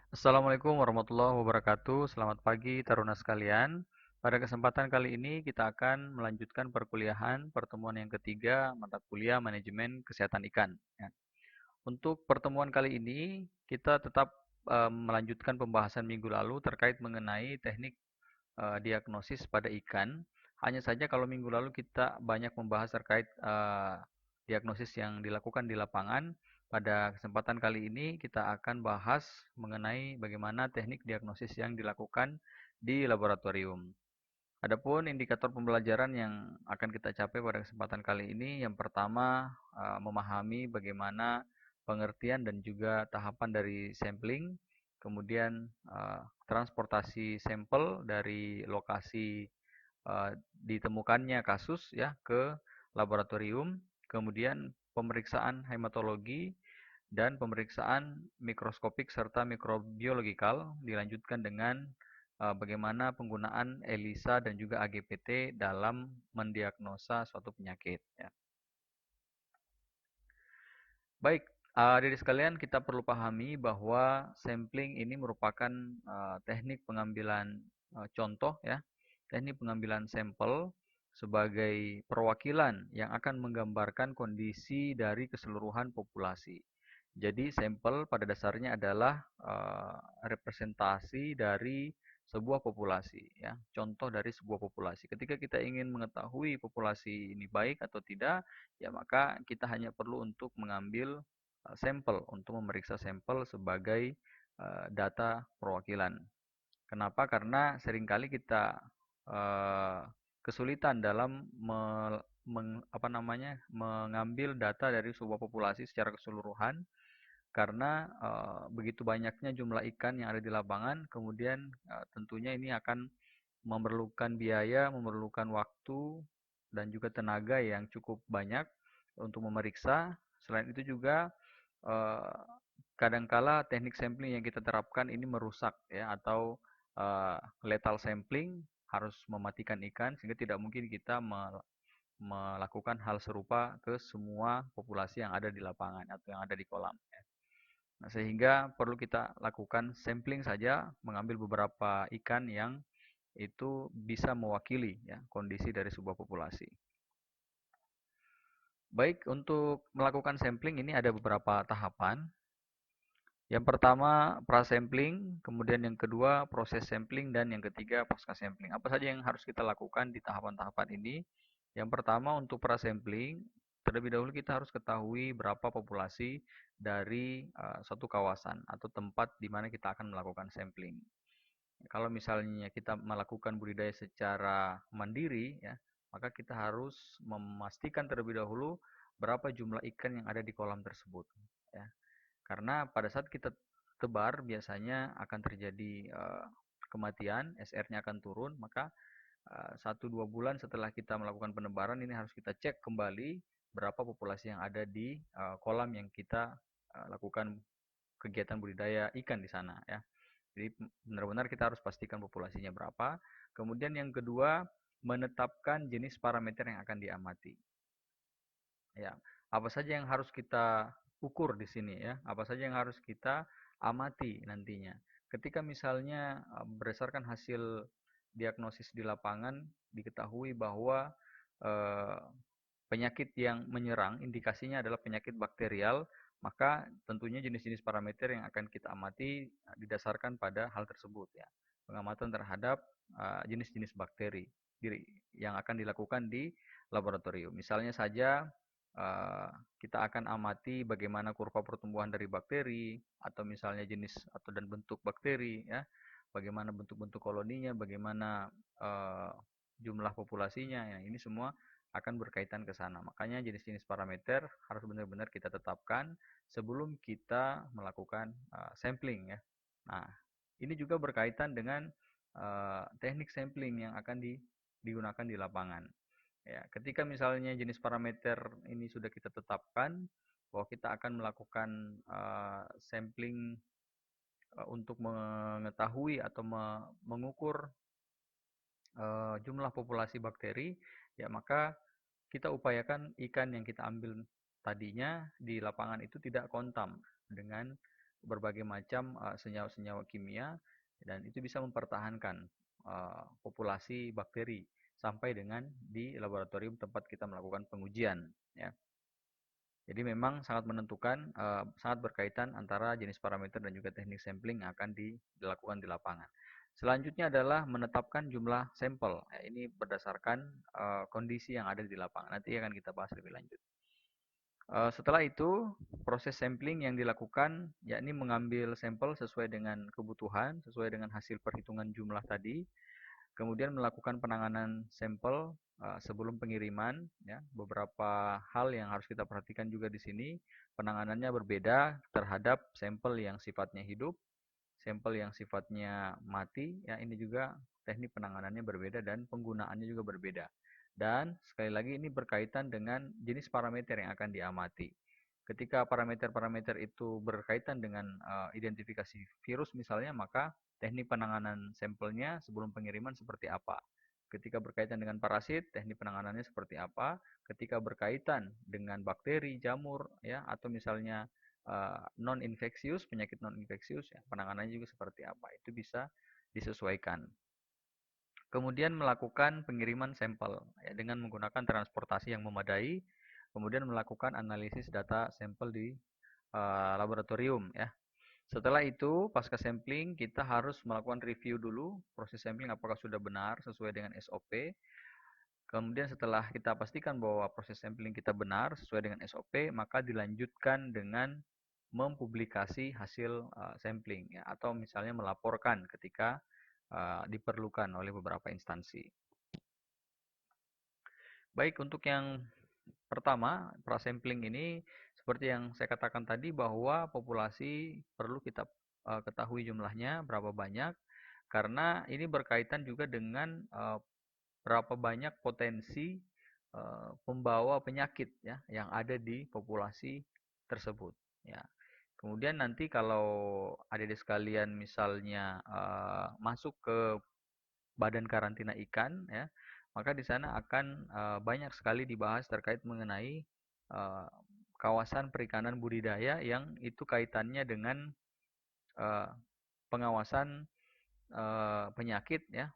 Assalamualaikum warahmatullahi wabarakatuh. Selamat pagi taruna sekalian. Pada kesempatan kali ini kita akan melanjutkan perkuliahan pertemuan yang ketiga mata kuliah manajemen kesehatan ikan. Ya. Untuk pertemuan kali ini kita tetap melanjutkan pembahasan minggu lalu terkait mengenai teknik diagnosis pada ikan. Hanya saja kalau minggu lalu kita banyak membahas terkait diagnosis yang dilakukan di lapangan. Pada kesempatan kali ini kita akan bahas mengenai bagaimana teknik diagnosis yang dilakukan di laboratorium. Adapun indikator pembelajaran yang akan kita capai pada kesempatan kali ini, yang pertama memahami bagaimana pengertian dan juga tahapan dari sampling, kemudian transportasi sampel dari lokasi ditemukannya kasus ya ke laboratorium, kemudian pemeriksaan hematologi dan pemeriksaan mikroskopik serta mikrobiologikal dilanjutkan dengan bagaimana penggunaan ELISA dan juga AGPT dalam mendiagnosa suatu penyakit. Ya. Baik, adik sekalian kita perlu pahami bahwa sampling ini merupakan teknik pengambilan contoh ya, teknik pengambilan sampel sebagai perwakilan yang akan menggambarkan kondisi dari keseluruhan populasi. Jadi sampel pada dasarnya adalah representasi dari sebuah populasi ya, contoh dari sebuah populasi. Ketika kita ingin mengetahui populasi ini baik atau tidak, ya maka kita hanya perlu untuk mengambil sampel untuk memeriksa sampel sebagai data perwakilan. Kenapa? Karena seringkali kita eh, kesulitan dalam mengambil data dari sebuah populasi secara keseluruhan karena begitu banyaknya jumlah ikan yang ada di lapangan, kemudian tentunya ini akan memerlukan biaya, memerlukan waktu, dan juga tenaga yang cukup banyak untuk memeriksa. Selain itu juga eh, kadangkala teknik sampling yang kita terapkan ini merusak ya atau lethal sampling harus mematikan ikan sehingga tidak mungkin kita melakukan hal serupa ke semua populasi yang ada di lapangan atau yang ada di kolam. Ya. Nah, sehingga perlu kita lakukan sampling saja, mengambil beberapa ikan yang itu bisa mewakili ya, kondisi dari sebuah populasi. Baik, untuk melakukan sampling ini ada beberapa tahapan. Yang pertama pra-sampling, kemudian yang kedua proses sampling, dan yang ketiga pasca sampling. Apa saja yang harus kita lakukan di tahapan-tahapan ini? Yang pertama untuk pra-sampling, terlebih dahulu kita harus ketahui berapa populasi dari suatu kawasan atau tempat di mana kita akan melakukan sampling. Kalau misalnya kita melakukan budidaya secara mandiri, ya, maka kita harus memastikan terlebih dahulu berapa jumlah ikan yang ada di kolam tersebut. Ya. Karena pada saat kita tebar biasanya akan terjadi kematian, SR-nya akan turun, maka 1-2 bulan setelah kita melakukan penebaran ini harus kita cek kembali berapa populasi yang ada di kolam yang kita lakukan kegiatan budidaya ikan di sana ya. Jadi benar-benar kita harus pastikan populasinya berapa. Kemudian yang kedua, menetapkan jenis parameter yang akan diamati. Ya, apa saja yang harus kita ukur di sini ya? Apa saja yang harus kita amati nantinya. Ketika misalnya berdasarkan hasil diagnosis di lapangan diketahui bahwa eh, penyakit yang menyerang indikasinya adalah penyakit bakterial, maka tentunya jenis-jenis parameter yang akan kita amati didasarkan pada hal tersebut ya. Pengamatan terhadap jenis-jenis bakteri yang akan dilakukan di laboratorium. Misalnya saja kita akan amati bagaimana kurva pertumbuhan dari bakteri atau misalnya jenis atau dan bentuk bakteri ya, bagaimana bentuk-bentuk koloninya, bagaimana jumlah populasinya ya, ini semua akan berkaitan ke sana. Makanya jenis-jenis parameter harus benar-benar kita tetapkan sebelum kita melakukan sampling ya. Nah, ini juga berkaitan dengan teknik sampling yang akan digunakan di lapangan. Ya, ketika misalnya jenis parameter ini sudah kita tetapkan bahwa kita akan melakukan sampling untuk mengetahui atau mengukur jumlah populasi bakteri, ya maka kita upayakan ikan yang kita ambil tadinya di lapangan itu tidak kontam dengan berbagai macam senyawa-senyawa kimia dan itu bisa mempertahankan populasi bakteri sampai dengan di laboratorium tempat kita melakukan pengujian, ya. Jadi memang sangat menentukan, sangat berkaitan antara jenis parameter dan juga teknik sampling yang akan dilakukan di lapangan. Selanjutnya adalah menetapkan jumlah sampel. Ya, ini berdasarkan kondisi yang ada di lapangan. Nanti akan kita bahas lebih lanjut. Setelah itu, proses sampling yang dilakukan yakni mengambil sampel sesuai dengan kebutuhan, sesuai dengan hasil perhitungan jumlah tadi, kemudian melakukan penanganan sampel sebelum pengiriman. Ya, beberapa hal yang harus kita perhatikan juga di sini, penanganannya berbeda terhadap sampel yang sifatnya hidup, sampel yang sifatnya mati. Ya, ini juga teknik penanganannya berbeda dan penggunaannya juga berbeda. Dan sekali lagi ini berkaitan dengan jenis parameter yang akan diamati. Ketika parameter-parameter itu berkaitan dengan identifikasi virus misalnya, maka teknik penanganan sampelnya sebelum pengiriman seperti apa. Ketika berkaitan dengan parasit, teknik penanganannya seperti apa. Ketika berkaitan dengan bakteri, jamur, ya, atau misalnya non-infeksius, penyakit non-infeksius, ya, penanganannya juga seperti apa. Itu bisa disesuaikan. Kemudian melakukan pengiriman sampel ya, dengan menggunakan transportasi yang memadai, kemudian melakukan analisis data sampel di laboratorium, ya. Setelah itu, pasca sampling kita harus melakukan review dulu proses sampling apakah sudah benar sesuai dengan SOP. Kemudian setelah kita pastikan bahwa proses sampling kita benar sesuai dengan SOP, maka dilanjutkan dengan mempublikasi hasil sampling, ya, atau misalnya melaporkan ketika diperlukan oleh beberapa instansi. Baik, untuk yang pertama, prasampling ini seperti yang saya katakan tadi bahwa populasi perlu kita ketahui jumlahnya berapa banyak, karena ini berkaitan juga dengan berapa banyak potensi pembawa penyakit, ya, yang ada di populasi tersebut, ya. Kemudian nanti kalau adik-adik sekalian misalnya masuk ke badan karantina ikan, ya, maka di sana akan banyak sekali dibahas terkait mengenai uh, kawasan perikanan budidaya yang itu kaitannya dengan uh, pengawasan penyakit, ya,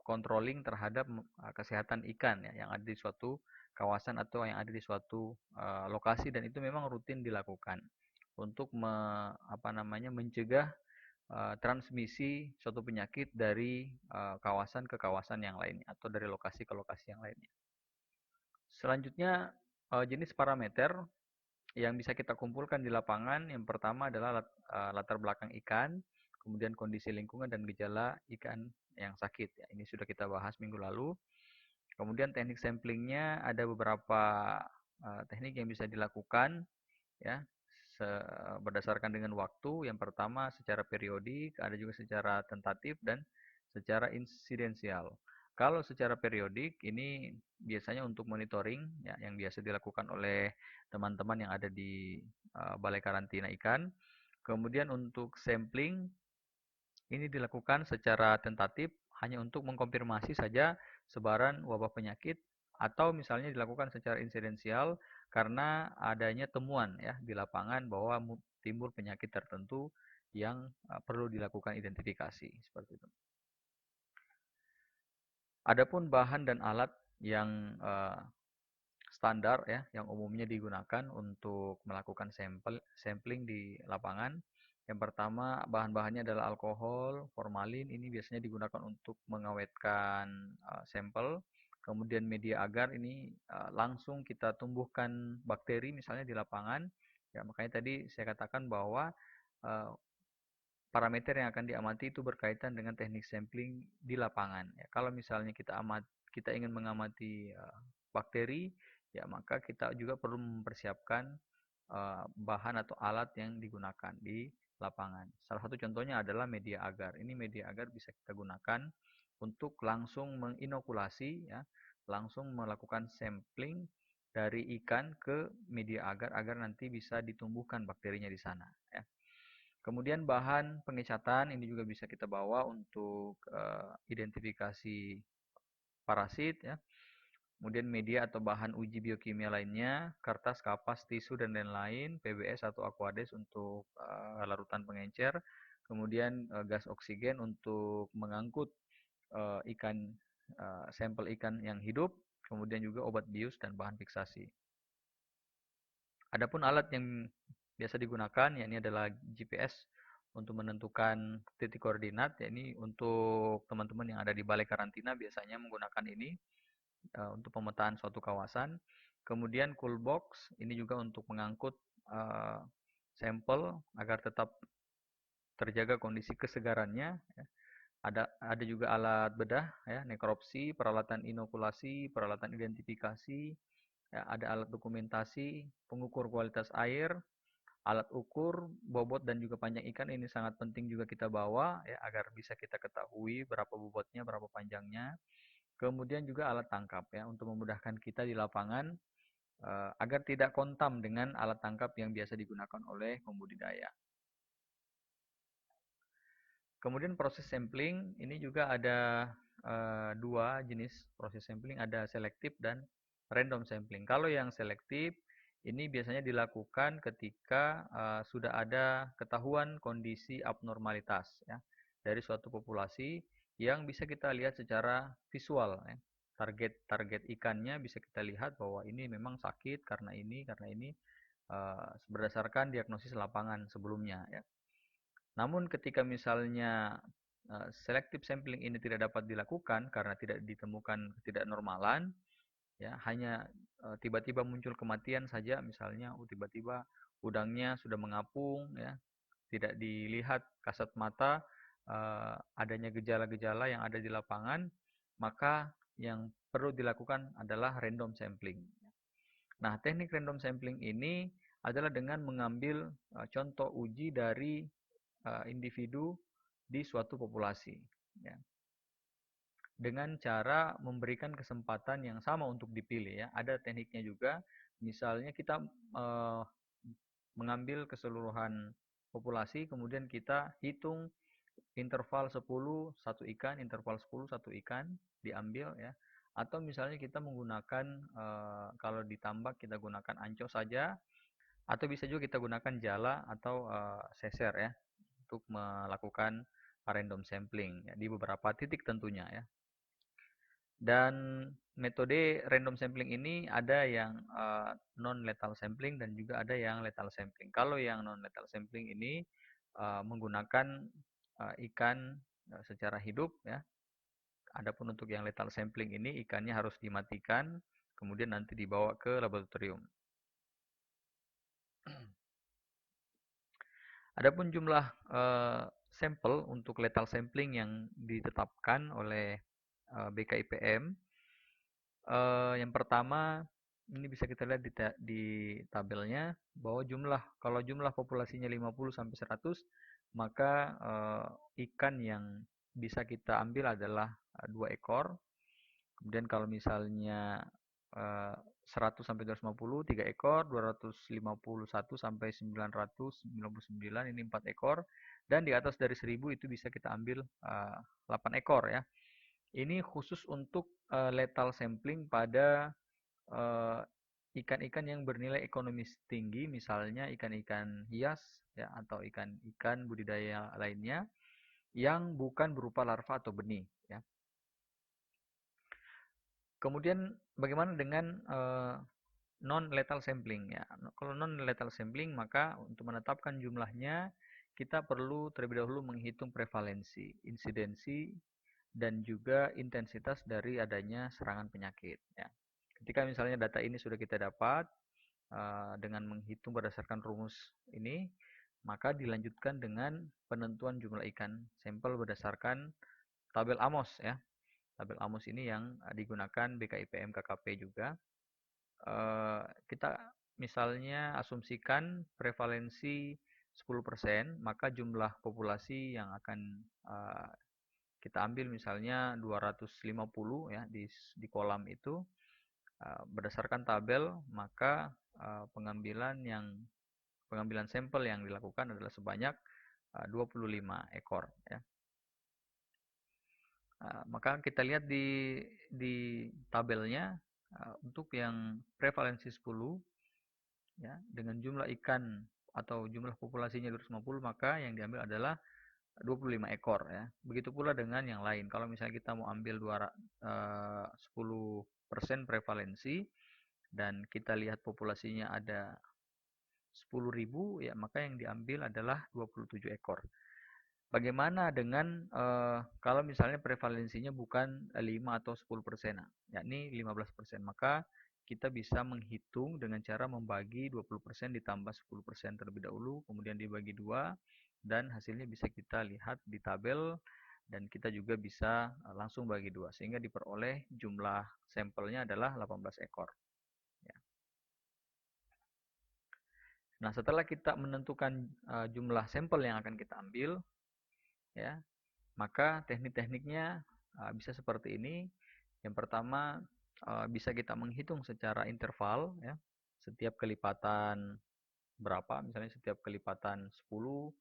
controlling terhadap kesehatan ikan, ya, yang ada di suatu kawasan atau yang ada di suatu lokasi, dan itu memang rutin dilakukan untuk mencegah transmisi suatu penyakit dari kawasan ke kawasan yang lainnya atau dari lokasi ke lokasi yang lainnya. Selanjutnya, jenis parameter yang bisa kita kumpulkan di lapangan, yang pertama adalah latar belakang ikan, kemudian kondisi lingkungan dan gejala ikan yang sakit. Ya, ini sudah kita bahas minggu lalu. Kemudian teknik samplingnya ada beberapa teknik yang bisa dilakukan, ya, berdasarkan dengan waktu. Yang pertama secara periodik, ada juga secara tentatif dan secara insidensial. Kalau secara periodik ini biasanya untuk monitoring, ya, yang biasa dilakukan oleh teman-teman yang ada di balai karantina ikan. Kemudian untuk sampling ini dilakukan secara tentatif hanya untuk mengkonfirmasi saja sebaran wabah penyakit, atau misalnya dilakukan secara insidensial karena adanya temuan, ya, di lapangan bahwa timbul penyakit tertentu yang perlu dilakukan identifikasi seperti itu. Adapun bahan dan alat yang standar, ya, yang umumnya digunakan untuk melakukan sampling di lapangan. Yang pertama, bahan-bahannya adalah alkohol, formalin, ini biasanya digunakan untuk mengawetkan sampel. Kemudian media agar, ini langsung kita tumbuhkan bakteri misalnya di lapangan. Ya, makanya tadi saya katakan bahwa parameter yang akan diamati itu berkaitan dengan teknik sampling di lapangan. Ya, kalau misalnya kita ingin mengamati bakteri, ya, maka kita juga perlu mempersiapkan bahan atau alat yang digunakan di lapangan. Salah satu contohnya adalah media agar. Ini media agar bisa kita gunakan untuk langsung menginokulasi, ya, langsung melakukan sampling dari ikan ke media agar agar nanti bisa ditumbuhkan bakterinya di sana, ya. Kemudian bahan pengecatan ini juga bisa kita bawa untuk identifikasi parasit, ya. kemudian media atau bahan uji biokimia lainnya, kertas, kapas, tisu, dan lain-lain, PBS atau Aquades untuk larutan pengencer, kemudian gas oksigen untuk mengangkut ikan, sampel ikan yang hidup, kemudian juga obat bius dan bahan fiksasi. Adapun alat yang biasa digunakan, ya ini adalah GPS untuk menentukan titik koordinat. Ya ini untuk teman-teman yang ada di balai karantina biasanya menggunakan ini untuk pemetaan suatu kawasan. Kemudian cool box ini juga untuk mengangkut sampel agar tetap terjaga kondisi kesegarannya. Ya. Ada juga alat bedah, ya, nekropsi, peralatan inokulasi, peralatan identifikasi, ya, ada alat dokumentasi, pengukur kualitas air, alat ukur bobot dan juga panjang ikan. Ini sangat penting juga kita bawa, ya, agar bisa kita ketahui berapa bobotnya, berapa panjangnya. Kemudian juga alat tangkap, ya, untuk memudahkan kita di lapangan agar tidak kontam dengan alat tangkap yang biasa digunakan oleh pembudidaya. Kemudian proses sampling ini juga ada dua jenis proses sampling, ada selektif dan random sampling. Kalau yang selektif ini biasanya dilakukan ketika sudah ada ketahuan kondisi abnormalitas, ya, dari suatu populasi yang bisa kita lihat secara visual, ya. Target ikannya bisa kita lihat bahwa ini memang sakit karena ini berdasarkan diagnosis lapangan sebelumnya, ya. Namun ketika misalnya selective sampling ini tidak dapat dilakukan karena tidak ditemukan ketidaknormalan, ya hanya tiba-tiba muncul kematian saja, misalnya tiba-tiba udangnya sudah mengapung, ya tidak dilihat kasat mata adanya gejala-gejala yang ada di lapangan, maka yang perlu dilakukan adalah random sampling. Nah, teknik random sampling ini adalah dengan mengambil contoh uji dari individu di suatu populasi, ya. Dengan cara memberikan kesempatan yang sama untuk dipilih, ya. Ada tekniknya juga, misalnya kita mengambil keseluruhan populasi, kemudian kita hitung interval 10 satu ikan, interval 10 satu ikan diambil, ya. Atau misalnya kita menggunakan kalau ditambak kita gunakan ancos saja, atau bisa juga kita gunakan jala atau seser, ya, untuk melakukan random sampling, ya, di beberapa titik tentunya, ya. Dan metode random sampling ini ada yang non lethal sampling dan juga ada yang lethal sampling. Kalau yang non lethal sampling ini menggunakan ikan secara hidup, ya. Adapun untuk yang lethal sampling ini ikannya harus dimatikan kemudian nanti dibawa ke laboratorium. Adapun jumlah sampel untuk lethal sampling yang ditetapkan oleh BKIPM, yang pertama ini bisa kita lihat di tabelnya bahwa kalau jumlah populasinya 50 sampai 100, maka ikan yang bisa kita ambil adalah 2 ekor. Kemudian kalau misalnya 100 sampai 250 3 ekor, 251 sampai 999 ini 4 ekor, dan di atas dari 1000 itu bisa kita ambil 8 ekor, ya. Ini khusus untuk lethal sampling pada ikan-ikan yang bernilai ekonomis tinggi, misalnya ikan-ikan hias, ya, atau ikan-ikan budidaya lainnya yang bukan berupa larva atau benih, ya. Kemudian bagaimana dengan non-lethal sampling, ya. Kalau non-lethal sampling, maka untuk menetapkan jumlahnya kita perlu terlebih dahulu menghitung prevalensi, insidensi, dan juga intensitas dari adanya serangan penyakit, ya. Ketika misalnya data ini sudah kita dapat dengan menghitung berdasarkan rumus ini, maka dilanjutkan dengan penentuan jumlah ikan sampel berdasarkan tabel Amos, ya. Tabel Amos ini yang digunakan BKIPM KKP juga. Kita misalnya asumsikan prevalensi 10%, maka jumlah populasi yang akan kita ambil misalnya 250, ya, di kolam itu berdasarkan tabel, maka pengambilan sampel yang dilakukan adalah sebanyak 25 ekor, ya. Maka kita lihat di tabelnya Untuk yang prevalensi 10 ya, dengan jumlah ikan atau jumlah populasinya 250, maka yang diambil adalah 25 ekor ya. Begitu pula dengan yang lain. Kalau misalnya kita mau ambil 10% prevalensi dan kita lihat populasinya ada 10.000 ya, maka yang diambil adalah 27 ekor. Bagaimana dengan kalau misalnya prevalensinya bukan 5 atau 10%, yakni 15%, maka kita bisa menghitung dengan cara membagi 20% ditambah 10% terlebih dahulu, kemudian dibagi 2, dan hasilnya bisa kita lihat di tabel, dan kita juga bisa langsung bagi 2, sehingga diperoleh jumlah sampelnya adalah 18 ekor. Ya. Nah, setelah kita menentukan jumlah sampel yang akan kita ambil, ya, maka teknik-tekniknya bisa seperti ini. Yang pertama, bisa kita menghitung secara interval ya. Setiap kelipatan berapa, misalnya setiap kelipatan 10,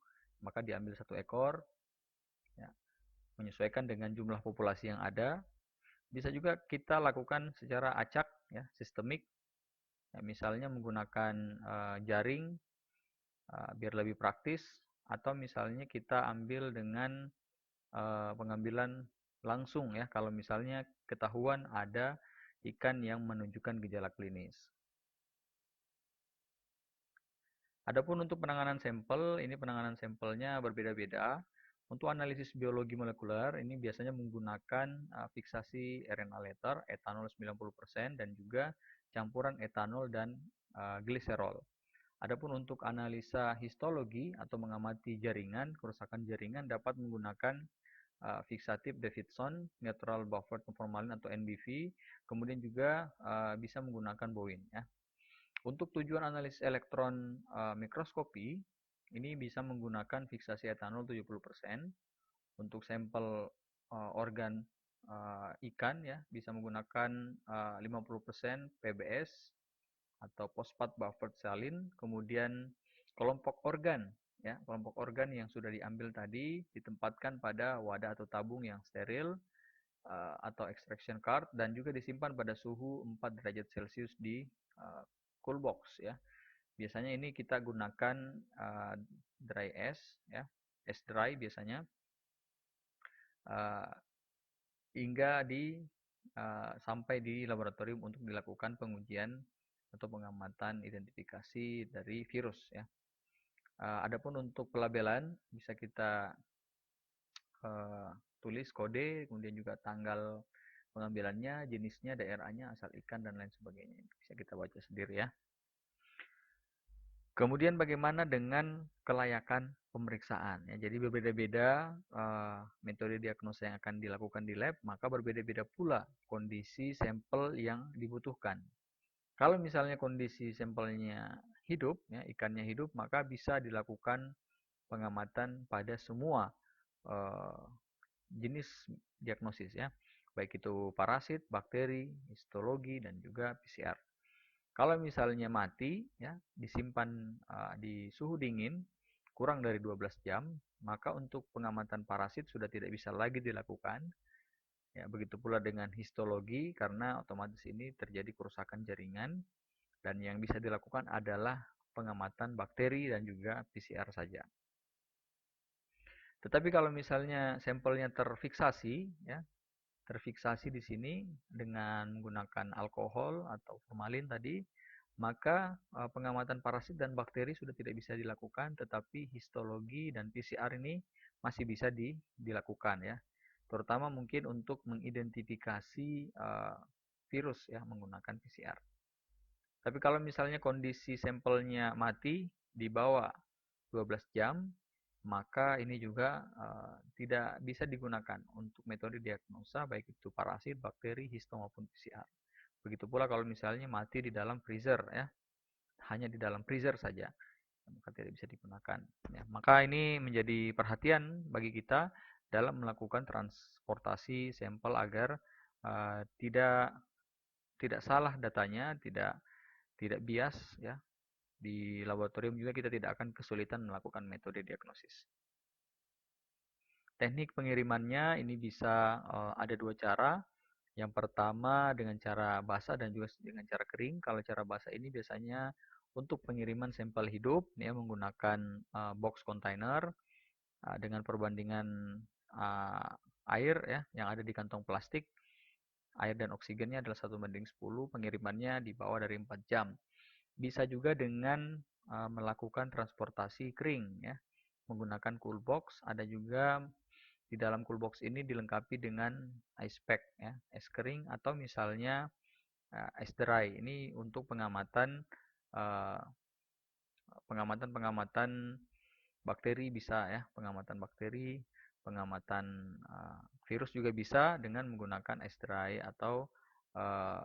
maka diambil 1 ekor ya, menyesuaikan dengan jumlah populasi yang ada. Bisa juga kita lakukan secara acak ya, sistemik. Ya, misalnya menggunakan jaring biar lebih praktis, atau misalnya kita ambil dengan pengambilan langsung ya, kalau misalnya ketahuan ada ikan yang menunjukkan gejala klinis. Adapun untuk penanganan sampel, ini penanganan sampelnya berbeda-beda. Untuk analisis biologi molekuler, ini biasanya menggunakan fiksasi RNA letter, etanol 90%, dan juga campuran etanol dan gliserol. Adapun untuk analisa histologi atau mengamati jaringan, kerusakan jaringan dapat menggunakan fixative Davidson, neutral buffer formalin atau NBV, kemudian juga bisa menggunakan Bowen ya. Untuk tujuan analisis elektron mikroskopi, ini bisa menggunakan fiksasi etanol 70%. Untuk sampel organ ikan ya, bisa menggunakan 50% PBS atau phosphate buffered saline. Kemudian kelompok organ ya, kelompok organ yang sudah diambil tadi ditempatkan pada wadah atau tabung yang steril atau extraction card, dan juga disimpan pada suhu 4 derajat Celcius di cool box ya. Biasanya ini kita gunakan dry ice ya, es dry biasanya, uh, hingga sampai di laboratorium untuk dilakukan pengujian atau pengamatan identifikasi dari virus ya. Adapun untuk pelabelan bisa kita tulis kode, kemudian juga tanggal pengambilannya, jenisnya, daerahnya, asal ikan, dan lain sebagainya. Bisa kita baca sendiri ya. Kemudian bagaimana dengan kelayakan pemeriksaan? Ya, jadi berbeda-beda metode diagnosa yang akan dilakukan di lab, maka berbeda-beda pula kondisi sampel yang dibutuhkan. Kalau misalnya kondisi sampelnya hidup, ya, ikannya hidup, maka bisa dilakukan pengamatan pada semua jenis diagnosis ya, baik itu parasit, bakteri, histologi, dan juga PCR. Kalau misalnya mati, ya, disimpan di suhu dingin kurang dari 12 jam, maka untuk pengamatan parasit sudah tidak bisa lagi dilakukan. Ya, begitu pula dengan histologi, karena otomatis ini terjadi kerusakan jaringan, dan yang bisa dilakukan adalah pengamatan bakteri dan juga PCR saja. Tetapi kalau misalnya sampelnya terfiksasi, ya, terfiksasi di sini dengan menggunakan alkohol atau formalin tadi, maka pengamatan parasit dan bakteri sudah tidak bisa dilakukan, tetapi histologi dan PCR ini masih bisa dilakukan ya. Terutama mungkin untuk mengidentifikasi virus ya, menggunakan PCR. Tapi kalau misalnya kondisi sampelnya mati di bawah 12 jam, maka ini juga tidak bisa digunakan untuk metode diagnosa baik itu parasit, bakteri, histo maupun PCR. Begitu pula kalau misalnya mati di dalam freezer ya, hanya di dalam freezer saja, maka tidak bisa digunakan. Ya, maka ini menjadi perhatian bagi kita dalam melakukan transportasi sampel agar tidak salah datanya, tidak bias ya. Di laboratorium juga kita tidak akan kesulitan melakukan metode diagnosis. Teknik pengirimannya ini bisa ada dua cara. Yang pertama dengan cara basah dan juga dengan cara kering. Kalau cara basah ini biasanya untuk pengiriman sampel hidup ya menggunakan box container dengan perbandingan uh, air ya yang ada di kantong plastik. Air dan oksigennya adalah 1:10, pengirimannya di bawah dari 4 jam. Bisa juga dengan melakukan transportasi kering ya, menggunakan cool box. Ada juga di dalam cool box ini dilengkapi dengan ice pack ya, es kering atau misalnya ice dry. Ini untuk pengamatan uh, pengamatan bakteri bisa ya, pengamatan bakteri, pengamatan virus juga bisa dengan menggunakan ice dry atau uh,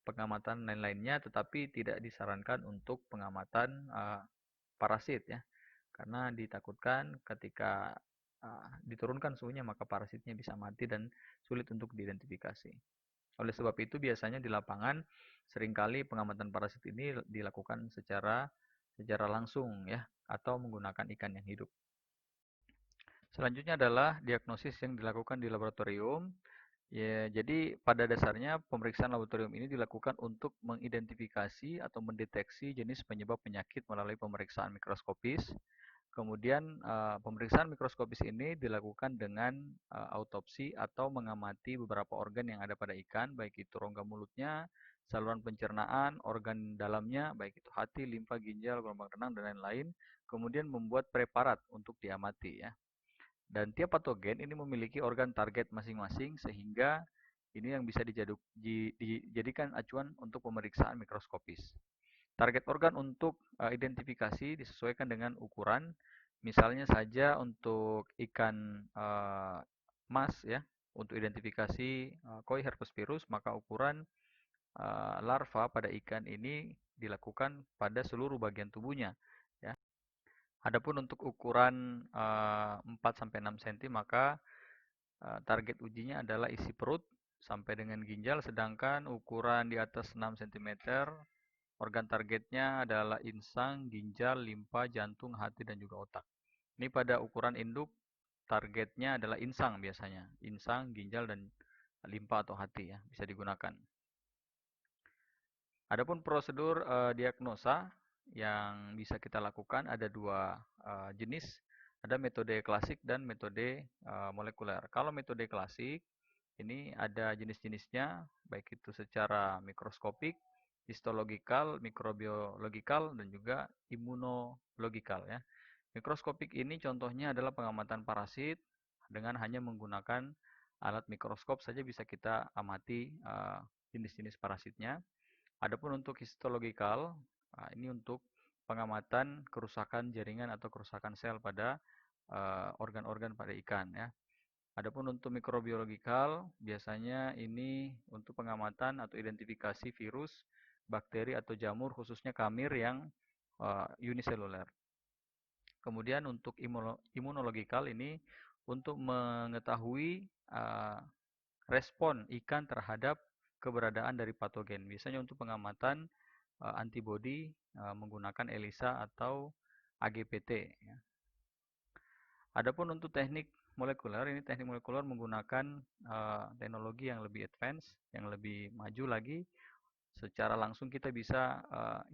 pengamatan lain-lainnya, tetapi tidak disarankan untuk pengamatan parasit ya, karena ditakutkan ketika diturunkan suhunya maka parasitnya bisa mati dan sulit untuk diidentifikasi. Oleh sebab itu biasanya di lapangan seringkali pengamatan parasit ini dilakukan secara langsung ya atau menggunakan ikan yang hidup. Selanjutnya adalah diagnosis yang dilakukan di laboratorium. Ya, jadi pada dasarnya pemeriksaan laboratorium ini dilakukan untuk mengidentifikasi atau mendeteksi jenis penyebab penyakit melalui pemeriksaan mikroskopis. Kemudian pemeriksaan mikroskopis ini dilakukan dengan autopsi atau mengamati beberapa organ yang ada pada ikan, baik itu rongga mulutnya, saluran pencernaan, organ dalamnya, baik itu hati, limfa, ginjal, gelombang renang, dan lain-lain. Kemudian membuat preparat untuk diamati ya. Dan tiap patogen ini memiliki organ target masing-masing sehingga ini yang bisa dijadikan acuan untuk pemeriksaan mikroskopis. Target organ untuk identifikasi disesuaikan dengan ukuran. Misalnya saja untuk ikan mas ya, untuk identifikasi koi herpes virus, maka ukuran larva pada ikan ini dilakukan pada seluruh bagian tubuhnya. Ya. Adapun untuk ukuran 4-6 cm, maka target ujinya adalah isi perut sampai dengan ginjal, sedangkan ukuran di atas 6 cm, organ targetnya adalah insang, ginjal, limfa, jantung, hati, dan juga otak. Ini pada ukuran induk, targetnya adalah insang biasanya. Insang, ginjal, dan limfa atau hati ya, bisa digunakan. Adapun prosedur diagnosa yang bisa kita lakukan ada dua jenis, ada metode klasik dan metode molekuler. Kalau metode klasik ini ada jenis-jenisnya, baik itu secara mikroskopik, histologikal, mikrobiologikal, dan juga imunologikal ya. Mikroskopik ini contohnya adalah pengamatan parasit dengan hanya menggunakan alat mikroskop saja bisa kita amati jenis-jenis parasitnya. Adapun untuk histologikal, ini untuk pengamatan kerusakan jaringan atau kerusakan sel pada organ-organ pada ikan ya. Adapun untuk mikrobiologikal, biasanya ini untuk pengamatan atau identifikasi virus, bakteri atau jamur khususnya kamir yang uniseluler. Kemudian untuk imunologikal ini untuk mengetahui respon ikan terhadap keberadaan dari patogen. Biasanya untuk pengamatan antibodi menggunakan ELISA atau AGPT. Ya. Adapun untuk teknik molekuler, ini teknik molekuler menggunakan teknologi yang lebih advance, yang lebih maju lagi. Secara langsung kita bisa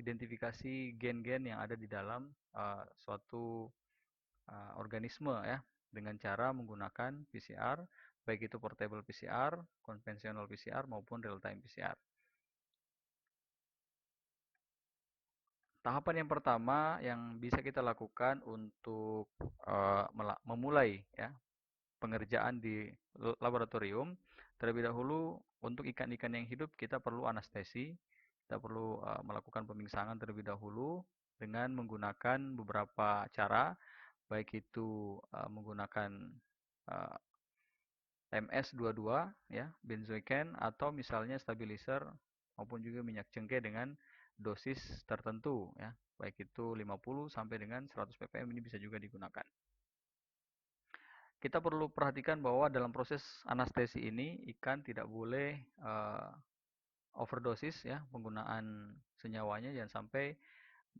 identifikasi gen-gen yang ada di dalam suatu organisme ya dengan cara menggunakan PCR, baik itu portable PCR, konvensional PCR maupun real time PCR. Tahapan yang pertama yang bisa kita lakukan untuk memulai ya pengerjaan di laboratorium, terlebih dahulu untuk ikan-ikan yang hidup kita perlu anestesi, kita perlu melakukan pemingsangan terlebih dahulu dengan menggunakan beberapa cara, baik itu menggunakan MS22 ya, benzoiken atau misalnya stabilizer maupun juga minyak cengkeh dengan dosis tertentu ya, baik itu 50 sampai dengan 100 ppm ini bisa juga digunakan. Kita perlu perhatikan bahwa dalam proses anestesi ini ikan tidak boleh overdosis ya penggunaan senyawanya, jangan sampai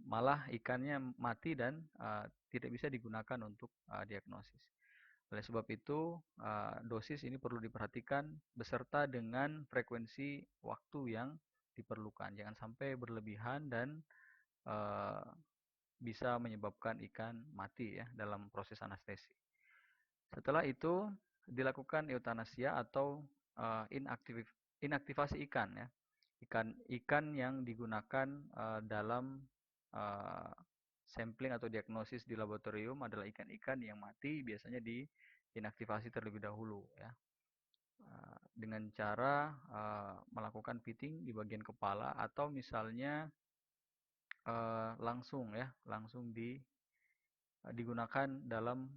malah ikannya mati dan tidak bisa digunakan untuk diagnosis. Oleh sebab itu, dosis ini perlu diperhatikan beserta dengan frekuensi waktu yang diperlukan. Jangan sampai berlebihan dan bisa menyebabkan ikan mati ya dalam proses anestesi. Setelah itu dilakukan eutanasia atau inaktivasi ikan ya. Ikan yang digunakan dalam uh, sampling atau diagnosis di laboratorium adalah ikan-ikan yang mati, biasanya diinaktivasi terlebih dahulu ya. Dengan cara melakukan fitting di bagian kepala atau misalnya langsung digunakan dalam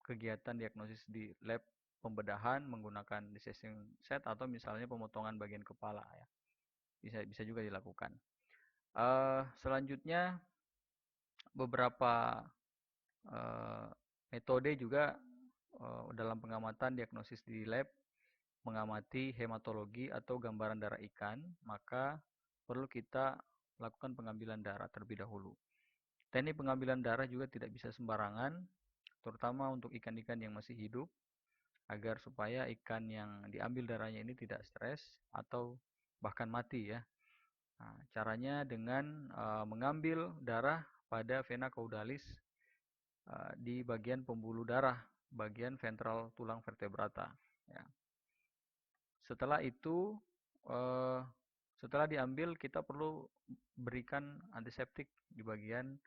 kegiatan diagnosis di lab pembedahan menggunakan dissecting set atau misalnya pemotongan bagian kepala ya. Bisa juga dilakukan. Selanjutnya beberapa metode juga dalam pengamatan diagnosis di lab mengamati hematologi atau gambaran darah ikan, maka perlu kita lakukan pengambilan darah terlebih dahulu. Teknik pengambilan darah juga tidak bisa sembarangan, terutama untuk ikan-ikan yang masih hidup, agar supaya ikan yang diambil darahnya ini tidak stres atau bahkan mati ya. Nah, caranya dengan mengambil darah pada vena caudalis di bagian pembuluh darah, bagian ventral tulang vertebrata. Ya. Setelah itu, setelah diambil kita perlu berikan antiseptik di bagian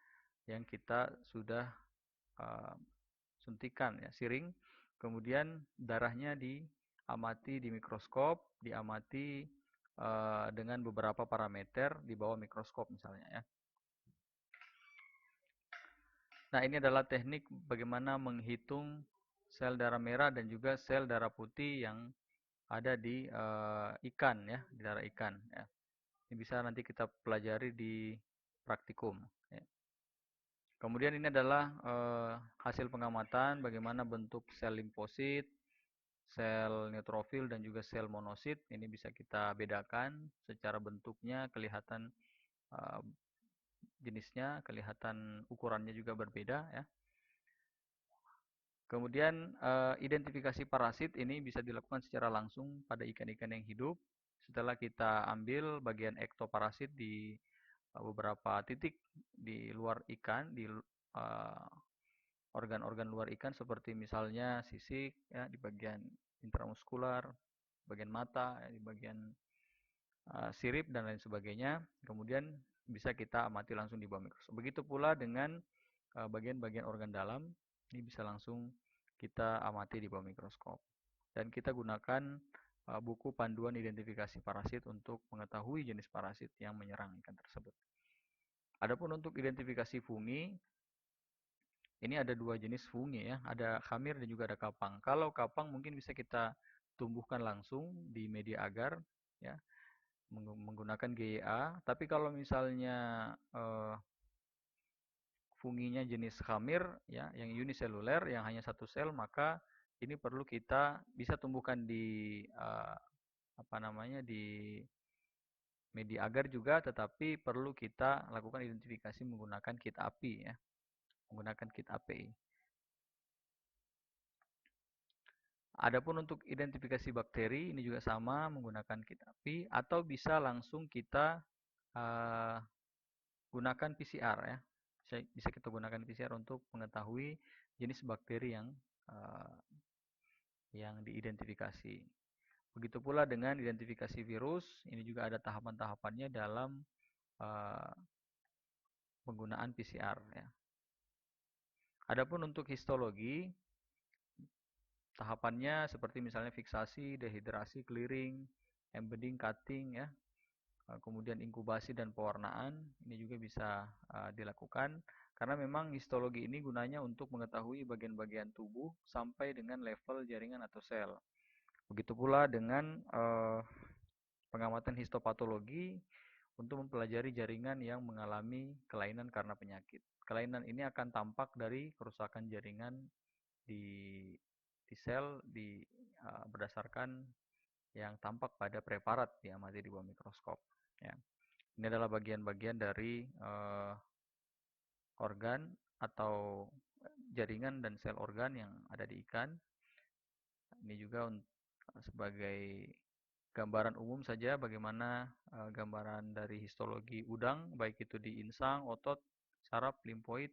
yang kita sudah suntikan ya, siring. Kemudian darahnya diamati di mikroskop, diamati dengan beberapa parameter di bawah mikroskop misalnya ya. Nah, ini adalah teknik bagaimana menghitung sel darah merah dan juga sel darah putih yang ada di ikan ya, di darah ikan ya. Ini bisa nanti kita pelajari di praktikum ya. Kemudian ini adalah hasil pengamatan bagaimana bentuk sel limfosit, sel neutrofil dan juga sel monosit. Ini bisa kita bedakan secara bentuknya, kelihatan jenisnya, kelihatan ukurannya juga berbeda ya. Kemudian identifikasi parasit ini bisa dilakukan secara langsung pada ikan-ikan yang hidup. Setelah kita ambil bagian ektoparasit di beberapa titik di luar ikan, di organ-organ luar ikan seperti misalnya sisik ya di bagian intramuskular, bagian mata, ya, di bagian sirip dan lain sebagainya. Kemudian bisa kita amati langsung di bawah mikroskop. Begitu pula dengan bagian-bagian organ dalam, ini bisa langsung kita amati di bawah mikroskop. Dan kita gunakan buku panduan identifikasi parasit untuk mengetahui jenis parasit yang menyerang ikan tersebut. Adapun untuk identifikasi fungi, ini ada dua jenis fungi ya, ada khamir dan juga ada kapang. Kalau kapang mungkin bisa kita tumbuhkan langsung di media agar ya, menggunakan GEA. Tapi kalau misalnya funginya jenis khamir ya yang uniseluler yang hanya satu sel, maka ini perlu kita bisa tumbuhkan di di media agar juga, tetapi perlu kita lakukan identifikasi menggunakan kit API ya, menggunakan kit API. Adapun untuk identifikasi bakteri ini juga sama menggunakan kit API atau bisa langsung kita gunakan PCR ya. Bisa kita gunakan PCR untuk mengetahui jenis bakteri yang diidentifikasi. Begitu pula dengan identifikasi virus, ini juga ada tahapan-tahapannya dalam penggunaan PCR ya. Adapun untuk histologi, tahapannya seperti misalnya fiksasi, dehidrasi, clearing, embedding, cutting ya. Kemudian inkubasi dan pewarnaan ini juga bisa dilakukan karena memang histologi ini gunanya untuk mengetahui bagian-bagian tubuh sampai dengan level jaringan atau sel. Begitu pula dengan pengamatan histopatologi untuk mempelajari jaringan yang mengalami kelainan karena penyakit. Kelainan ini akan tampak dari kerusakan jaringan di sel berdasarkan yang tampak pada preparat diamati di bawah mikroskop. Ya. Ini adalah bagian-bagian dari organ atau jaringan dan sel organ yang ada di ikan. Ini juga sebagai gambaran umum saja bagaimana gambaran dari histologi udang, baik itu di insang, otot, saraf, limfoid,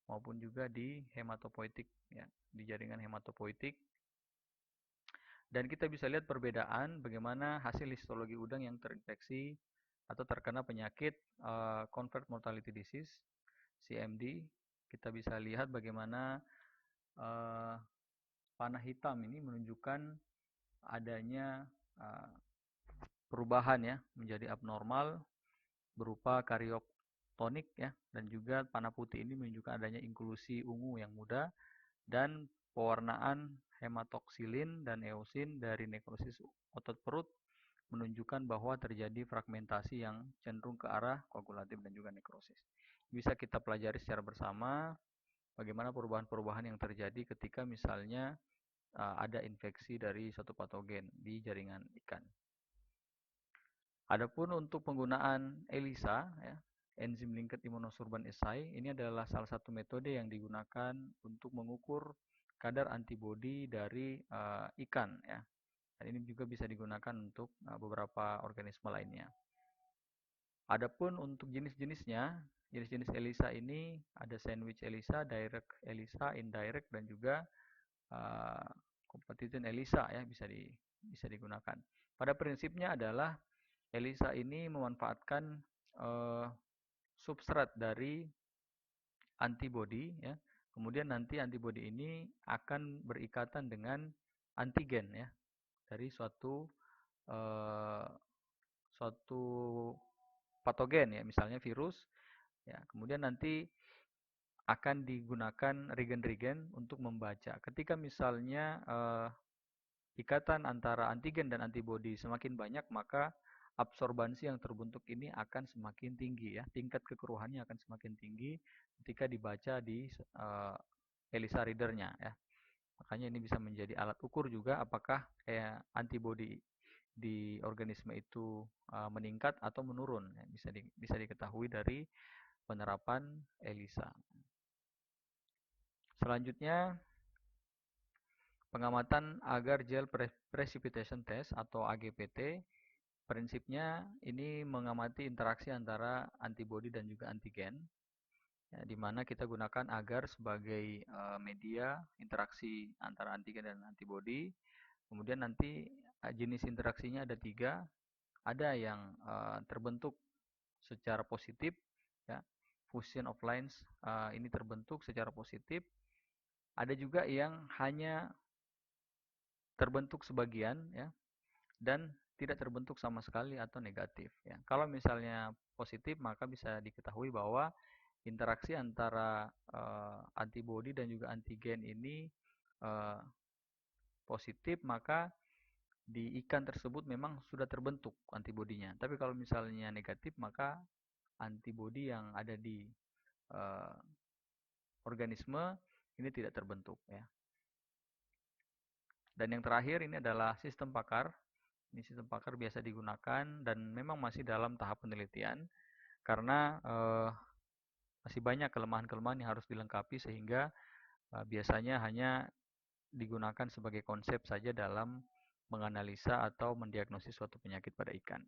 maupun juga di hematopoietik, ya, di jaringan hematopoietik. Dan kita bisa lihat perbedaan bagaimana hasil histologi udang yang terinfeksi atau terkena penyakit convert mortality disease, CMD. Kita bisa lihat bagaimana panah hitam ini menunjukkan adanya perubahan ya menjadi abnormal berupa karyoptonik ya, dan juga panah putih ini menunjukkan adanya inklusi ungu yang muda dan pewarnaan hematoksilin dan eosin dari nekrosis otot perut menunjukkan bahwa terjadi fragmentasi yang cenderung ke arah koagulatif dan juga nekrosis. Bisa kita pelajari secara bersama bagaimana perubahan-perubahan yang terjadi ketika misalnya ada infeksi dari suatu patogen di jaringan ikan. Adapun untuk penggunaan ELISA, ya, Enzyme Linked Immunosorbent Assay, ini adalah salah satu metode yang digunakan untuk mengukur kadar antibodi dari ikan, ya. Dan ini juga bisa digunakan untuk beberapa organisme lainnya. Adapun untuk jenis-jenisnya, jenis-jenis ELISA ini ada sandwich ELISA, direct ELISA, indirect, dan juga competition ELISA ya bisa digunakan. Pada prinsipnya adalah ELISA ini memanfaatkan substrat dari antibodi ya. Kemudian nanti antibodi ini akan berikatan dengan antigen ya dari suatu patogen ya, misalnya virus ya. Kemudian nanti akan digunakan regen-regen untuk membaca. Ketika misalnya ikatan antara antigen dan antibodi semakin banyak, maka absorbansi yang terbentuk ini akan semakin tinggi ya. Tingkat kekeruhannya akan semakin tinggi ketika dibaca di ELISA readernya ya. Makanya ini bisa menjadi alat ukur juga apakah antibodi di organisme itu meningkat atau menurun ya. Bisa diketahui dari penerapan ELISA. Selanjutnya pengamatan agar gel precipitation test atau AGPT, prinsipnya ini mengamati interaksi antara antibodi dan juga antigen, ya, di mana kita gunakan agar sebagai media interaksi antara antigen dan antibodi. Kemudian nanti jenis interaksinya ada 3, ada yang terbentuk secara positif, ya, fusion of lines ini terbentuk secara positif. Ada juga yang hanya terbentuk sebagian ya dan tidak terbentuk sama sekali atau negatif ya. Kalau misalnya positif maka bisa diketahui bahwa interaksi antara antibodi dan juga antigen ini positif, maka di ikan tersebut memang sudah terbentuk antibodinya. Tapi kalau misalnya negatif maka antibodi yang ada di organisme ini tidak terbentuk ya. Dan yang terakhir ini adalah sistem Pakar. Ini sistem Pakar biasa digunakan dan memang masih dalam tahap penelitian karena masih banyak kelemahan-kelemahan yang harus dilengkapi sehingga biasanya hanya digunakan sebagai konsep saja dalam menganalisa atau mendiagnosis suatu penyakit pada ikan.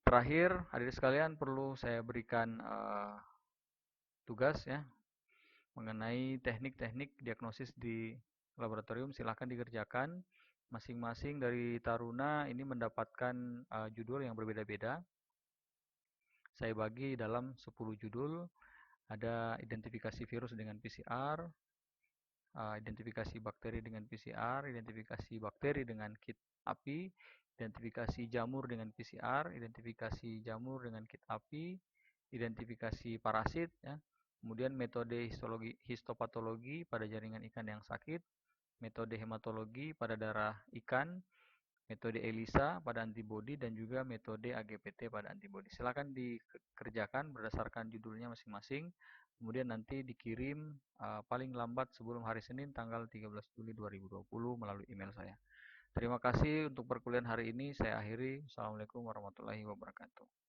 Terakhir, hadirin sekalian, perlu saya berikan tugas ya mengenai teknik-teknik diagnosis di laboratorium. Silahkan dikerjakan. Masing-masing dari Taruna ini mendapatkan judul yang berbeda-beda. Saya bagi dalam 10 judul. Ada identifikasi virus dengan PCR, identifikasi bakteri dengan PCR, identifikasi bakteri dengan kit API, identifikasi jamur dengan PCR, identifikasi jamur dengan kit API, identifikasi parasit, ya. Kemudian metode histopatologi pada jaringan ikan yang sakit, metode hematologi pada darah ikan, metode ELISA pada antibodi, dan juga metode AGPT pada antibodi. Silakan dikerjakan berdasarkan judulnya masing-masing. Kemudian nanti dikirim paling lambat sebelum hari Senin tanggal 13 Juli 2020 melalui email saya. Terima kasih untuk perkuliahan hari ini. Saya akhiri. Assalamualaikum warahmatullahi wabarakatuh.